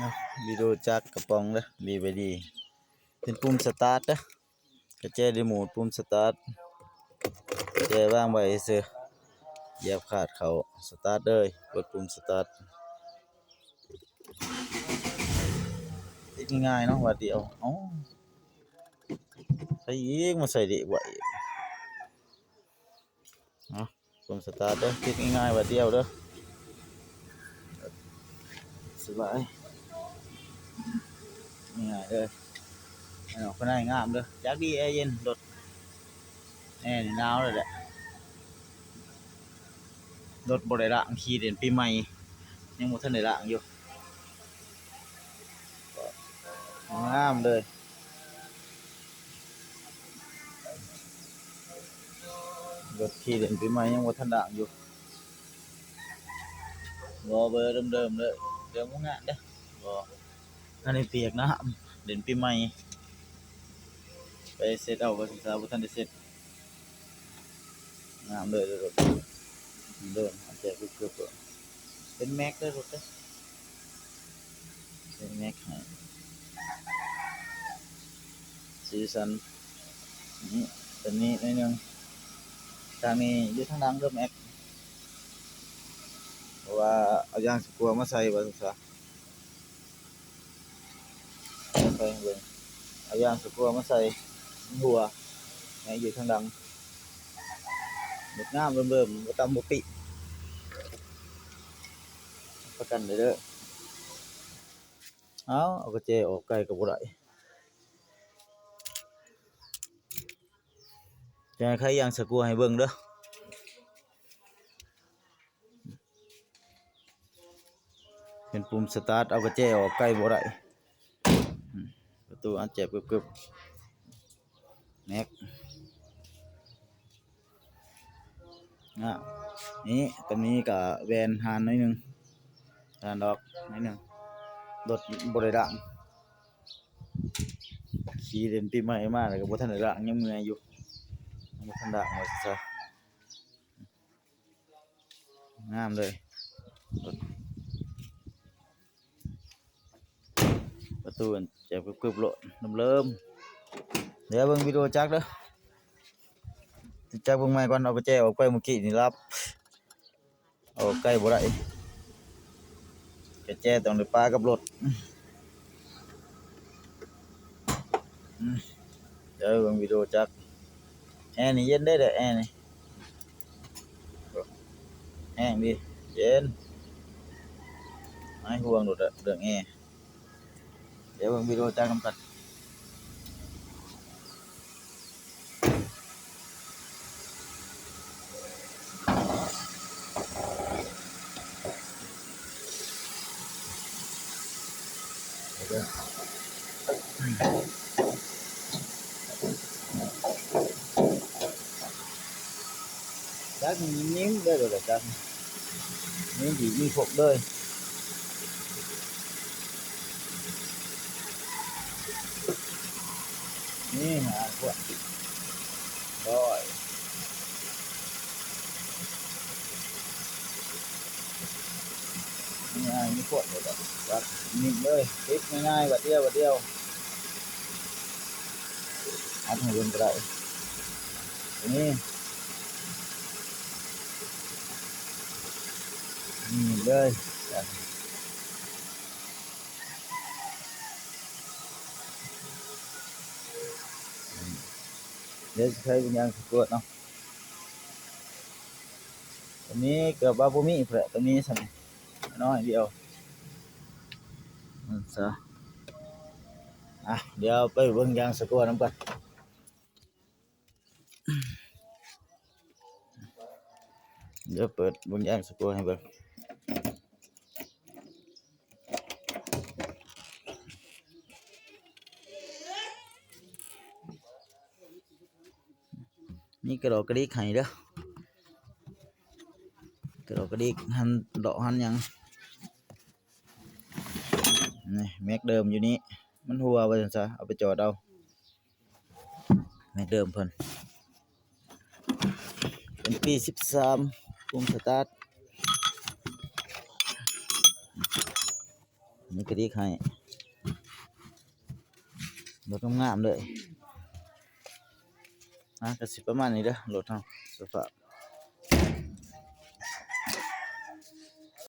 นะวิดีโอจักกระป๋องนะดีไปดีเป็นปุ่มสตาร์ทนะกระเจรีโมทปุ่มสตาร์ทแจว่างไว้เสือเหยียบขาดเขาสตาร์ทเลยกดปุ่มสตาร์ทติดง่ายเนาะว่าเดียวอ๋อใส่อีกมาใส่ดีไว้เนาะปุ่มสตาร์ทเด้อติดง่ายว่าเดียวเด้อสบายง่ายเลยเนาะคนไหนงามเด้อจักดีแอร์เย็นรถแอร์นี่หนาวเลยแหละรถบ่ได้ละขี่เด่นปีใหม่ยังบ่ทันได้ละอยู่งามเลยรถขี่เด่นปีใหม่ยังบ่ทันละอยู่รอเบอร์เดิมๆเลยเดี๋ยวบ่งานเด้อบ่อันนี้เปียกน้ำเด่นปีใหม่ไปเซตเอาก็สิซาบ่ทันได้เซตงามเลยรถเดิมอันแจกเกือบๆเป็นแม็กเด้อรถเด้อเป็นแม็กให้สีสันนี่ตัวนี้นิดนึงทางนี้อยู่ทางหลังเด้อแม็กเพราะว่าเอายางสกรัวมาใส่ว่าซั่นซะใส่เบิ่งเอายางสกรัวมาใส่หัวให้อยู่ทางหลังหมดงามเบิ่มๆบ่ตำบ่ปิประกันได้เด้อเอากระเจออกไกลก็บ่ได้จะให้ใครยางสกรัวให้เบิ่งเด้อเป็นปุ่มสตาร์ทเอากระเจออกไกลบ่ได้ประตูอันเจ็บกึบๆแม็กนี่ตรงนี้ก็แวนหานหน่อยนึงหานดอกหน่อยนึงรถบ่ได้ดังขี่เล่นปีใหม่มาแล้วก็บ่ทันได้ดังยังเมื่อยอยู่บ่ทันดังว่าซะงามเลยรถประตูอันเจ็บกึบๆโลดเริ่มเดี๋ยวเบิ่งวิดีโอจักเด้อจักเบิ่งใหม่ก่อนเอาไปแจออกไปเมื่อกี้นี่รับเอาใกล้บ่ได้กระแจต้องได้ปากับรถเดี๋ยวเบิ่งวิดีโอจักแอร์นี่เย็นได้เด้อแอร์นี่แห้งดิเย็นไม่ห่วงโดดเรื่องแอร์เดี๋ยวเบิ่งวิดีโอจักนำกันจักนิ้มได้rồiจักนิ้มchỉมีphụcเลยนี่หาขวดrồiง่ายมีขวดเลยจักนิ้มเลยติดง่ายๆแบบเดียวอันให้เบิ่งก็ได้นี่นี่เลยจักเดี๋ยวใช้วิญญาณสะกดเนาะตัวนี้เกือบว่าบ่มีแผลตัวนี้สั่นน้อยเดียวซะเดี๋ยวไปเบิ่งยางสะกดนำกันเดี๋ยวเปิดเบิ่งยางสะกดให้เบิ่งนี่กระดอกกระดิกให้เด้อกระดอกกระดิกหันดอกหันหยังนี่แม็กเดิมอยู่นี่มันหัวว่าซั่นซะเอาไปจอดเอาแม็กเดิมเพิ่นเป็นปี13ปุ่มสตาร์ท นี่กระดิกให้รถงามๆเลยก็สิประมาณนี้เด้อรถเฮาสภาพ